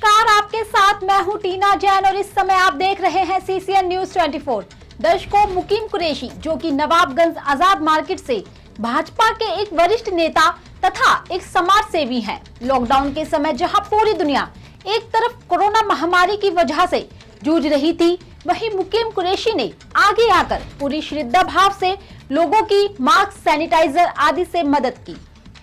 नमस्कार, आपके साथ मैं हूं टीना जैन और इस समय आप देख रहे हैं CCN न्यूज 24। दर्शकों, मुकीम कुरैशी जो कि नवाबगंज आजाद मार्केट से भाजपा के एक वरिष्ठ नेता तथा एक समाज सेवी हैं। लॉकडाउन के समय जहां पूरी दुनिया एक तरफ कोरोना महामारी की वजह से जूझ रही थी, वहीं मुकीम कुरैशी ने आगे आकर पूरी श्रद्धा भाव से लोगों की मास्क, सैनिटाइजर आदि से मदद की।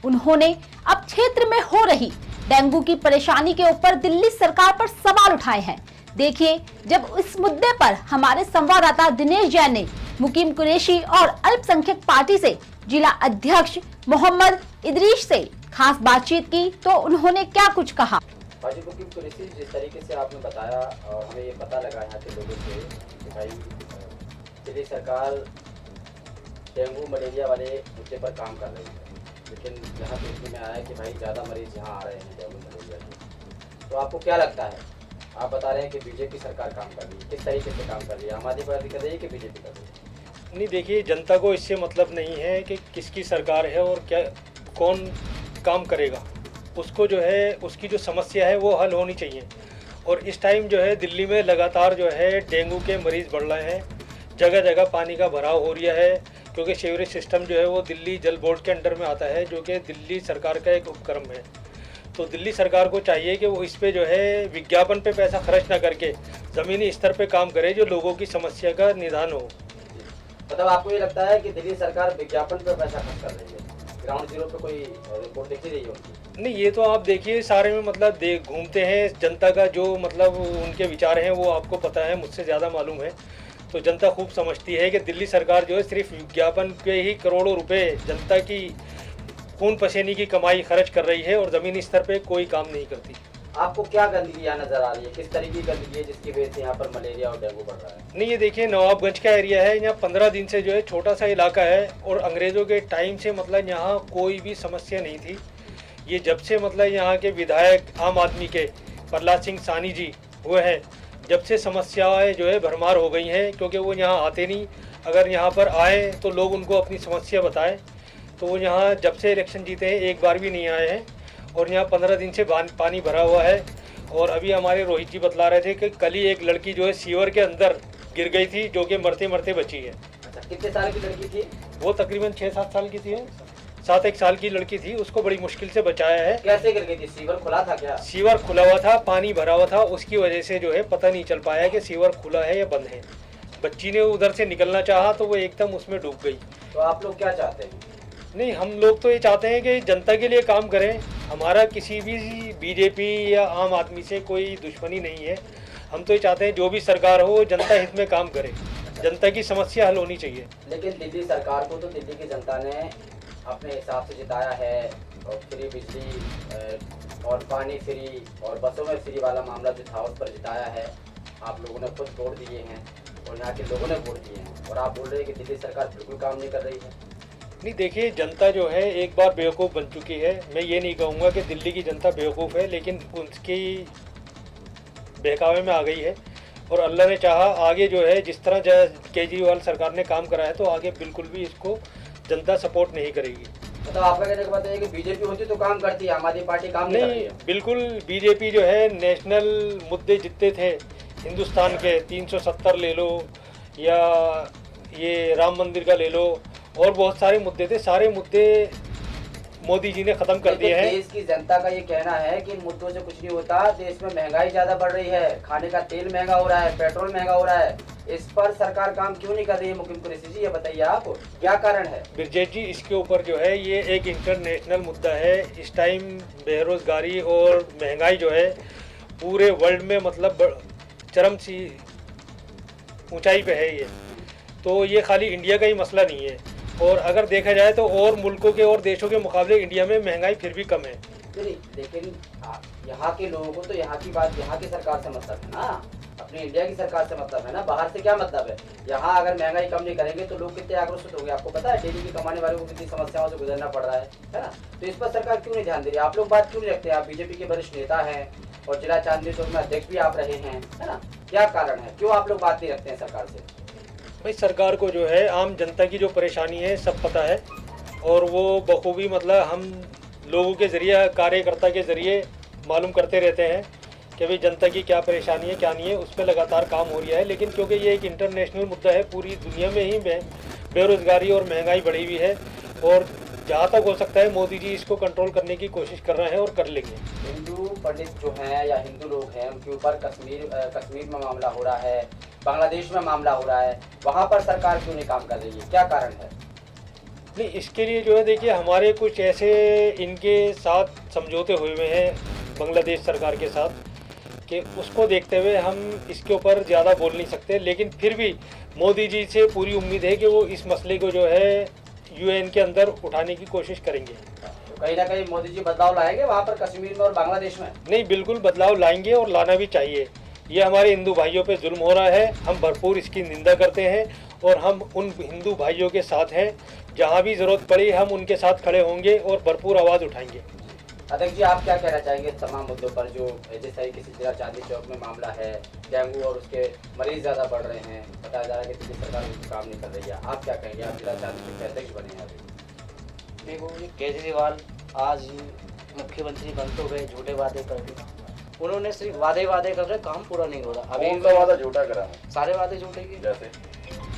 उन्होंने अब क्षेत्र में हो रही डेंगू की परेशानी के ऊपर दिल्ली सरकार पर सवाल उठाए हैं। देखिए, जब इस मुद्दे पर हमारे संवाददाता दिनेश जैन ने मुकीम कुरैशी और अल्पसंख्यक पार्टी से जिला अध्यक्ष मोहम्मद इदरीस से खास बातचीत की, तो उन्होंने क्या कुछ कहा। भाजी मुकीम कुरैशी, जिस तरीके से आपने बताया और हमें ये पता लगा यहाँ के लोगों से कि भाई दिल्ली सरकार डेंगू मलेरिया वाले मुद्दे पर काम कर रही है, लेकिन यहाँ देखने में आया कि भाई ज़्यादा मरीज यहाँ आ रहे हैं डेंगू मलेरिया के। तो आपको क्या लगता है? आप बता रहे हैं कि बीजेपी सरकार काम कर रही है, किस तरीके से काम कर रही है? आम आदमी पार्टी कर रही है कि बीजेपी कर रही है? नहीं, देखिए, जनता को इससे मतलब नहीं है कि किसकी सरकार है और क्या कौन काम करेगा। उसको जो है उसकी जो समस्या है वो हल होनी चाहिए। और इस टाइम जो है दिल्ली में लगातार जो है डेंगू के मरीज़ बढ़ रहे हैं, जगह जगह पानी का भराव हो रहा है, क्योंकि सीवरेज सिस्टम जो है वो दिल्ली जल बोर्ड के अंडर में आता है, जो कि दिल्ली सरकार का एक उपक्रम है। तो दिल्ली सरकार को चाहिए कि वो इस पे जो है विज्ञापन पे पैसा खर्च ना करके ज़मीनी स्तर पे काम करे, जो लोगों की समस्या का निदान हो। मतलब आपको ये लगता है कि दिल्ली सरकार विज्ञापन पर पैसा खर्च कर रही है, ग्राउंड जीरो पे कोई रिपोर्ट दिख रही है उनकी? नहीं, ये तो आप देखिए, सारे में मतलब घूमते हैं, जनता का जो मतलब उनके विचार हैं वो आपको पता है, मुझसे ज़्यादा मालूम है। तो जनता खूब समझती है कि दिल्ली सरकार जो है सिर्फ विज्ञापन पे ही करोड़ों रुपए जनता की खून पसीने की कमाई खर्च कर रही है और ज़मीनी स्तर पे कोई काम नहीं करती। आपको क्या गंदगी यहाँ नज़र आ रही है? किस तरीके की गंदगी है जिसकी वजह से यहाँ पर मलेरिया और डेंगू बढ़ रहा है? नहीं, ये देखिए, नवाबगंज का एरिया है, यहाँ 15 दिन से जो है छोटा सा इलाका है और अंग्रेज़ों के टाइम से मतलब यहाँ कोई भी समस्या नहीं थी। ये जब से मतलब यहाँ के विधायक आम आदमी के प्रहलाद सिंह सानी जी हुए हैं, जब से समस्याएं जो है भरमार हो गई हैं, क्योंकि वो यहाँ आते नहीं। अगर यहाँ पर आए तो लोग उनको अपनी समस्या बताएं, तो वो यहाँ जब से इलेक्शन जीते हैं एक बार भी नहीं आए हैं। और यहाँ 15 दिन से पानी भरा हुआ है। और अभी हमारे रोहित जी बतला रहे थे कि कल ही एक लड़की जो है सीवर के अंदर गिर गई थी, जो कि मरते मरते बची है। अच्छा, कितने साल की लड़की थी? वो तकरीबन 6-7 साल की थी, 7-1 साल की लड़की थी, उसको बड़ी मुश्किल से बचाया है। कैसे गिर गई थी? सीवर खुला था क्या? सीवर खुला हुआ था, पानी भरा हुआ था, उसकी वजह से जो है पता नहीं चल पाया कि सीवर खुला है या बंद है। बच्ची ने उधर से निकलना चाहा तो वो एकदम उसमें डूब गई। तो आप लोग क्या चाहते हैं? नहीं, हम लोग तो ये चाहते हैं कि जनता के लिए काम करें। हमारा किसी भी बीजेपी या आम आदमी से कोई दुश्मनी नहीं है। हम तो ये चाहते हैं जो भी सरकार हो जनता हित में काम करे, जनता की समस्या हल होनी चाहिए। लेकिन दिल्ली सरकार को तो दिल्ली की जनता ने अपने हिसाब से जिताया है, और फ्री बिजली और पानी फ्री और बसों में फ्री वाला मामला जो था उस पर जिताया है। आप लोगों ने खुद वोट दिए हैं और यहाँ के लोगों ने वोट दिए हैं, और आप बोल रहे हैं कि दिल्ली सरकार बिल्कुल काम नहीं कर रही है। नहीं, देखिए, जनता जो है एक बार बेवकूफ़ बन चुकी है। मैं ये नहीं कहूँगा कि दिल्ली की जनता बेवकूफ़ है, लेकिन उसकी बहकावे में आ गई है। और अल्लाह ने चाहा आगे जो है जिस तरह केजरीवाल सरकार ने काम करा है, तो आगे बिल्कुल भी इसको जनता सपोर्ट नहीं करेगी। मतलब आपका कहने का मतलब है कि बीजेपी होती तो काम करती है, आम आदमी पार्टी काम नहीं कर रही है? बिल्कुल, बीजेपी जो है नेशनल मुद्दे जितने थे हिंदुस्तान के, 370 ले लो या ये राम मंदिर का ले लो, और बहुत सारे मुद्दे थे, सारे मुद्दे मोदी जी ने ख़त्म कर दिए हैं। देश की जनता का ये कहना है कि इन मुद्दों से कुछ नहीं होता, देश में महंगाई ज़्यादा बढ़ रही है, खाने का तेल महंगा हो रहा है, पेट्रोल महंगा हो रहा है, इस पर सरकार काम क्यों नहीं कर रही है? मुकीम कुरैशी जी, ये बताइए आप, क्या कारण है? बिरजेश जी, इसके ऊपर जो है ये एक इंटरनेशनल मुद्दा है। इस टाइम बेरोज़गारी और महंगाई जो है पूरे वर्ल्ड में मतलब चरम सी ऊंचाई पे है ये। तो ये खाली इंडिया का ही मसला नहीं है, और अगर देखा जाए तो और मुल्कों के और देशों के मुकाबले इंडिया में महंगाई फिर भी कम है। नहीं, लेकिन यहाँ के लोगों को तो यहाँ की बात, यहाँ की सरकार से मतलब है ना, अपनी इंडिया की सरकार से मतलब है ना, बाहर से क्या मतलब है? यहाँ अगर महंगाई कम नहीं करेंगे तो लोग कितने आक्रोशित होंगे। आपको पता है डेली की कमाने वालों को कितनी समस्याओं से गुजरना पड़ रहा है ना? तो इस पर सरकार क्यों नहीं ध्यान दे रही? आप लोग बात क्यों नहीं रखते? आप बीजेपी के वरिष्ठ नेता हैं और जिला चांदनी चौक में अध्यक्ष भी आप रहे हैं, है ना? क्या कारण है, क्यों आप लोग बात नहीं रखते हैं सरकार से? भाई, सरकार को जो है आम जनता की जो परेशानी है सब पता है, और वो बखूबी मतलब हम लोगों के ज़रिए, कार्यकर्ता के ज़रिए मालूम करते रहते हैं कि भाई जनता की क्या परेशानी है क्या नहीं है, उस पर लगातार काम हो रहा है। लेकिन क्योंकि ये एक इंटरनेशनल मुद्दा है, पूरी दुनिया में ही बेरोजगारी और महंगाई बढ़ी हुई है, और जहाँ तक हो सकता है मोदी जी इसको कंट्रोल करने की कोशिश कर रहे हैं और कर लेंगे। हिंदू पंडित जो हैं या हिंदू लोग हैं उनके ऊपर कश्मीर में मामला हो रहा है, बांग्लादेश में मामला हो रहा है, वहाँ पर सरकार क्यों नहीं काम कर रही है, क्या कारण है? नहीं, इसके लिए जो है देखिए हमारे कुछ ऐसे इनके साथ समझौते हुए हैं बांग्लादेश सरकार के साथ कि उसको देखते हुए हम इसके ऊपर ज़्यादा बोल नहीं सकते। लेकिन फिर भी मोदी जी से पूरी उम्मीद है कि वो इस मसले को जो है यूएन के अंदर उठाने की कोशिश करेंगे। तो कहीं ना कहीं मोदी जी बदलाव लाएंगे वहाँ पर कश्मीर में और बांग्लादेश में? नहीं, बिल्कुल बदलाव लाएंगे और लाना भी चाहिए। ये हमारे हिंदू भाइयों पे जुल्म हो रहा है, हम भरपूर इसकी निंदा करते हैं और हम उन हिंदू भाइयों के साथ हैं। जहाँ भी ज़रूरत पड़ी हम उनके साथ खड़े होंगे और भरपूर आवाज़ उठाएंगे। अध्यक्ष जी, आप क्या कहना चाहेंगे तमाम मुद्दों पर जो जिस तरीके से जिला चांदनी चौक में मामला है, डेंगू और उसके मरीज ज़्यादा बढ़ रहे हैं, बताया जा रहा है कि दिल्ली सरकार उस काम नहीं कर रही है, आप क्या कहेंगे? आप जिला चांदनी चौक के अध्यक्ष बने हैं अभी। देखो, ये केजरीवाल आज मुख्यमंत्री बन तो गए, झूठे वादे करके उन्होंने सिर्फ वादे कर रहे, काम पूरा नहीं हो रहा। अभी कौन सा वादा झूठा करा है? सारे वादे झूठे ही। जैसे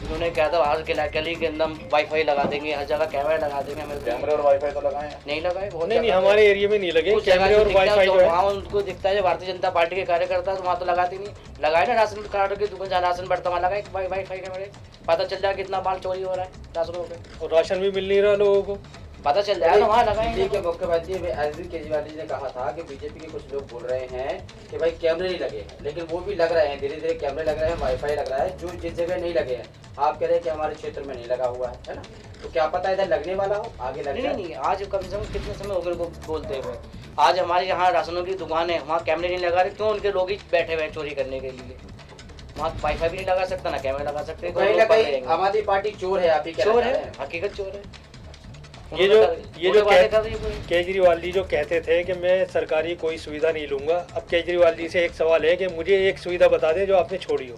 उन्होंने कहा था हर गली के अंदर वाईफाई लगा देंगे, हर जगह कैमरा लगा देंगे। हमें कैमरे और वाईफाई तो लगाए हैं? नहीं लगाए। नहीं, हमारे एरिया में नहीं लगे कैमरे और वाईफाई जो है। वहाँ उनको दिखता है भारतीय जनता पार्टी के कार्यकर्ता, तो वहाँ तो लगाते नहीं। लगाए ना राशन कार्ड की दुकान, जहाँ राशन बढ़ता वहाँ लगाए वाईफाई कैमरे, पता चल जाए कितना माल चोरी हो रहा है राशनों पे, और राशन भी मिल नहीं रहा लोगों को, पता चल जाए ना वहाँ दिल्ली लगाएंगे। के मुख्यमंत्री अरविंद केजरीवाल जी ने कहा था कि बीजेपी के कुछ लोग बोल रहे हैं कि भाई कैमरे नहीं लगे हैं, लेकिन वो भी लग रहे हैं, धीरे धीरे कैमरे लग रहे हैं, वाईफाई लग रहा है, जो जिस जगह नहीं लगे हैं आप कह रहे हैं कि हमारे क्षेत्र में नहीं लगा हुआ है ना? तो क्या पता इधर लगने वाला हो, आगे लग जाए। नहीं, आज कम से कम कितने समय हो गए बोलते हुए। आज हमारे यहाँ राशनों की दुकान है, वहाँ कैमरे नहीं लगा रहे, क्यों? उनके लोग ही बैठे हुए हैं चोरी करने के लिए। वहाँ वाईफाई भी नहीं लगा सकता, ना कैमरा लगा सकते। कहीं ना कहीं आम आदमी पार्टी चोर है, आप ही कह चोर रहे है, हैं। हकीकत चोर है। ये जो वादे कर रही है पूरी। केजरीवाल जी जो कहते थे कि मैं सरकारी कोई सुविधा नहीं लूंगा, अब केजरीवाल जी से एक सवाल है कि मुझे एक सुविधा बता दें जो आपने छोड़ी हो।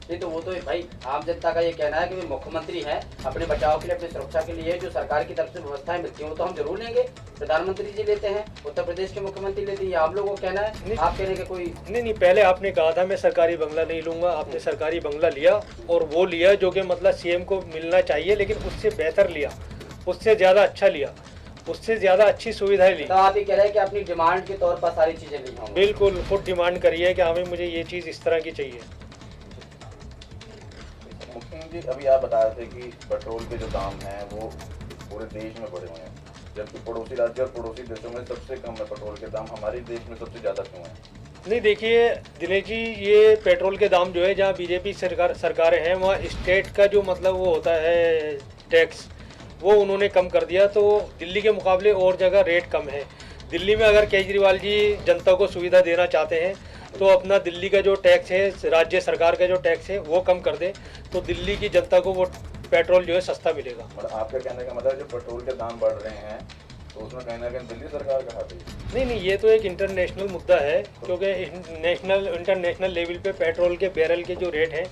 नहीं तो वो तो भाई आम जनता का ये कहना है कि वे मुख्यमंत्री हैं, अपने बचाव के लिए, अपनी सुरक्षा के लिए जो सरकार की तरफ से व्यवस्थाएं मिलती हैं वो तो हम जरूर लेंगे। प्रधानमंत्री जी लेते हैं, उत्तर प्रदेश के मुख्यमंत्री लेते हैं, आप लोगों को कहना है, आप कहने के कोई नहीं, पहले आपने कहा था मैं सरकारी बंगला नहीं लूंगा, आपने सरकारी बंगला लिया और वो लिया जो कि मतलब सीएम को मिलना चाहिए, लेकिन उससे बेहतर लिया, उससे ज़्यादा अच्छा लिया, उससे ज़्यादा अच्छी सुविधाएं ली। तो आप ये कह रहे हैं कि अपनी डिमांड के तौर पर सारी चीज़ें ली होंगी? बिल्कुल, खुद डिमांड करी है कि हमें मुझे ये चीज़ इस तरह की चाहिए। मुख्यमंत्री अभी आप बता रहे थे कि पेट्रोल के जो दाम हैं वो पूरे देश में बढ़े हुए हैं, जबकि पड़ोसी राज्य और पड़ोसी देशों में सबसे कम है पेट्रोल के दाम, हमारे देश में सबसे ज़्यादा क्यों है? नहीं, देखिए दिनेश जी, ये पेट्रोल के दाम जो है जहाँ बीजेपी सरकारें हैं वहाँ स्टेट का जो मतलब वो होता है टैक्स, वो उन्होंने कम कर दिया, तो दिल्ली के मुकाबले और जगह रेट कम है। दिल्ली में अगर केजरीवाल जी जनता को सुविधा देना चाहते हैं तो अपना दिल्ली का जो टैक्स है, राज्य सरकार का जो टैक्स है वो कम कर दें, तो दिल्ली की जनता को वो पेट्रोल जो है सस्ता मिलेगा। मतलब आपका कहने का मतलब जो पेट्रोल के दाम बढ़ रहे हैं तो उसमें कहीं ना कहीं दिल्ली सरकार का हाथ है? नहीं, ये तो एक इंटरनेशनल मुद्दा है, क्योंकि इंटरनेशनल लेवल पे पेट्रोल के बैरल के जो रेट हैं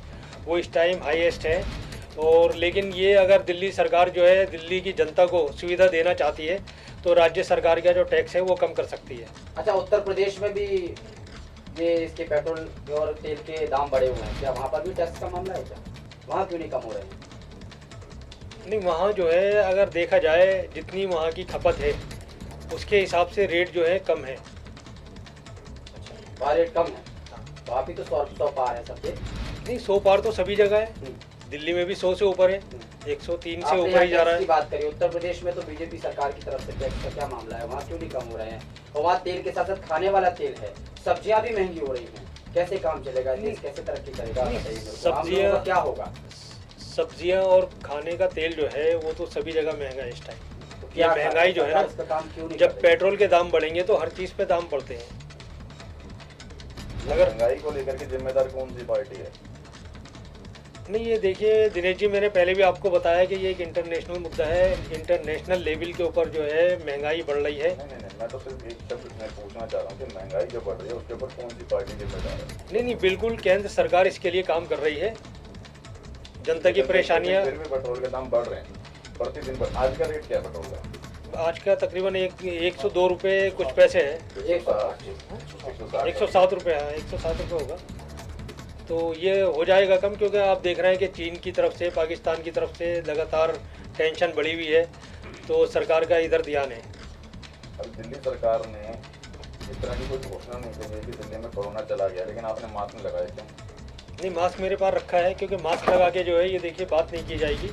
वो इस टाइम हाईएस्ट है। और लेकिन ये अगर दिल्ली सरकार जो है दिल्ली की जनता को सुविधा देना चाहती है तो राज्य सरकार का जो टैक्स है वो कम कर सकती है। अच्छा, उत्तर प्रदेश में भी ये इसके पेट्रोल और तेल के दाम बढ़े हुए हैं, क्या वहाँ पर भी टैक्स का मामला है? क्या वहाँ क्यों नहीं कम हो रहे हैं? नहीं, वहाँ जो है अगर देखा जाए जितनी वहाँ की खपत है उसके हिसाब से रेट जो है कम है। अच्छा, वहाँ रेट कम है, वहाँ भी तो 100 पार है सबके। नहीं, 100 पार तो सभी जगह है, दिल्ली में भी 100 से ऊपर है, 103 से आपने ऊपर ही जा यहाँ रहा टैक्स की है। बात करिए, उत्तर प्रदेश में तो बीजेपी सरकार की तरफ से टैक्स का क्या मामला है, वहाँ क्यों नहीं कम हो रहे हैं? और वहाँ तेल के साथ साथ खाने वाला तेल है, सब्जियाँ भी महंगी हो रही हैं, कैसे काम चलेगा, देश कैसे तरक्की करेगा? बताइए मेरे को। आम लोगों का क्या होगा? सब्जियां और खाने का तेल जो है वो तो सभी जगह महंगा है इस टाइम। तो ये क्या महंगाई जो है सरकार ना, इस पे काम क्यों नहीं जब कर रही? पेट्रोल के दाम बढ़ेंगे तो हर चीज़ पे दाम बढ़ते हैं। अगर महंगाई को लेकर के जिम्मेदार कौन सी पार्टी है? नहीं, ये देखिए दिनेश जी, मैंने पहले भी आपको बताया कि ये एक इंटरनेशनल मुद्दा है, इंटरनेशनल लेवल के ऊपर जो है महंगाई बढ़ रही है। नहीं, मैं तो सिर्फ एक शब्द मैं पूछना चाह रहा हूँ कि महंगाई जो बढ़ रही है उसके ऊपर कौन सी पार्टी जिम्मेदार है? नहीं, बिल्कुल केंद्र सरकार इसके लिए काम कर रही है, जनता की परेशानियाँ। फिर भी पेट्रोल के दाम बढ़ रहे हैं प्रतिदिन। आज का रेट क्या है पेट्रोल का? आज का तकरीबन 102 रुपये कुछ पैसे है, 107 रुपये है, 107 रुपये होगा। तो ये हो जाएगा कम, क्योंकि आप देख रहे हैं कि चीन की तरफ से, पाकिस्तान की तरफ से लगातार टेंशन बढ़ी हुई है, तो सरकार का इधर ध्यान है। अब दिल्ली सरकार ने इस तरह की कोई घोषणा नहीं की कि दिल्ली में कोरोना चला गया, लेकिन आपने मास्क नहीं लगाया क्यों? नहीं, मास्क मेरे पास रखा है, क्योंकि मास्क लगा के जो है ये देखिए बात नहीं की जाएगी।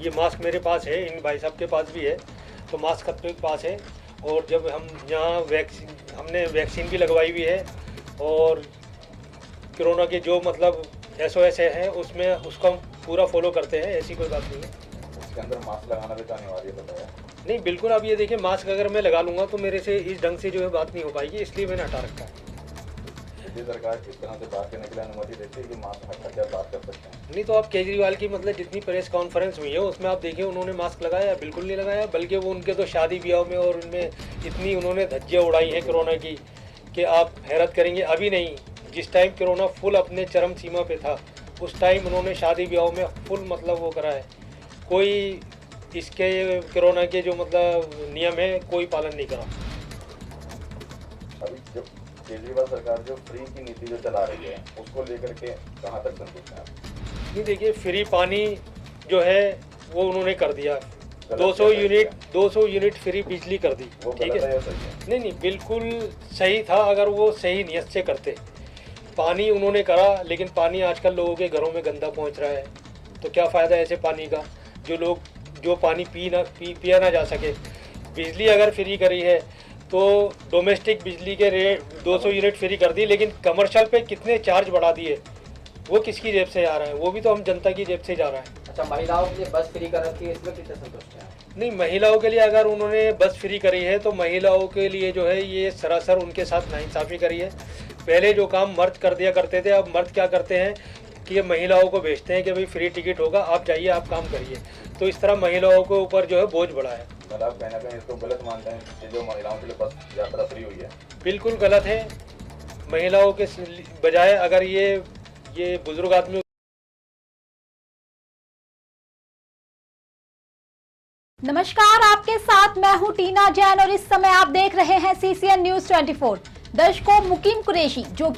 ये मास्क मेरे पास है, इन भाई साहब के पास भी है, तो मास्क अपने पास है। और जब हम यहाँ हमने वैक्सीन भी लगवाई हुई है, और कोरोना के जो मतलब SOS है उसमें उसको हम पूरा फॉलो करते हैं, ऐसी कोई बात नहीं है। उसके अंदर मास्क लगाना भी तो अनिवार्य बताया। नहीं, बिल्कुल। अब ये देखिए, मास्क अगर मैं लगा लूँगा तो मेरे से इस ढंग से जो है बात नहीं हो पाएगी, इसलिए मैंने हटा रखा है। दिल्ली सरकार किस तरह से बात करने के लिए अनुमति देती है कि मास्क हटा कर बात कर सकते हैं? नहीं, तो आप केजरीवाल की मतलब जितनी प्रेस कॉन्फ्रेंस हुई है उसमें आप देखिए उन्होंने मास्क लगाया? बिल्कुल नहीं लगाया। बल्कि वो उनके तो शादी ब्याह में और उनमें इतनी उन्होंने धज्जियाँ उड़ाई हैं कोरोना की कि आप हैरत करेंगे। अभी नहीं, जिस टाइम कोरोना फुल अपने चरम सीमा पे था उस टाइम उन्होंने शादी ब्याह में फुल मतलब वो करा है। कोई इसके कोरोना के जो मतलब नियम है कोई पालन नहीं करा। अभी जो केजरीवाल सरकार जो फ्री की नीति जो चला रही है उसको लेकर के कहाँ तक संतुष्ट हैं आप? नहीं, देखिए, फ्री पानी जो है वो उन्होंने कर दिया। गलत 200 यूनिट फ्री बिजली कर दी। वो ठीक गलत है है? या सही है? नहीं नहीं, बिल्कुल सही था अगर वो सही नियत से करते। पानी उन्होंने करा, लेकिन पानी आजकल लोगों के घरों में गंदा पहुंच रहा है, तो क्या फ़ायदा ऐसे पानी का जो पानी पिया ना जा सके। बिजली अगर फ्री करी है तो डोमेस्टिक बिजली के रेट 200 यूनिट फ्री कर दी, लेकिन कमर्शियल पे कितने चार्ज बढ़ा दिए, वो किसकी जेब से जा रहा है? वो भी तो हम जनता की जेब से जा रहा है। अच्छा, महिलाओं के लिए बस फ्री कर रखी है, इसमें कितने संतुष्ट हैं? नहीं, महिलाओं के लिए अगर उन्होंने बस फ्री करी है तो महिलाओं के लिए जो है ये सरासर उनके साथ नाइंसाफ़ी करी है। पहले जो काम मर्द कर दिया करते थे, अब मर्द क्या करते हैं कि ये महिलाओं को भेजते हैं कि भाई फ्री टिकट होगा, आप जाइए, आप काम करिए। तो इस तरह महिलाओं के ऊपर जो है बोझ बढ़ा है। मतलब आप कहीं ना कहीं इसको गलत मानते हैं कि जो महिलाओं के लिए बस यात्रा फ्री हुई है? बिल्कुल गलत है। महिलाओं के बजाय अगर ये बुजुर्ग आदमी। नमस्कार, आपके साथ मैं हूं टीना जैन और इस समय आप देख रहे हैं CCN News 24। दर्शकों, मुकीम कुरैशी जो कि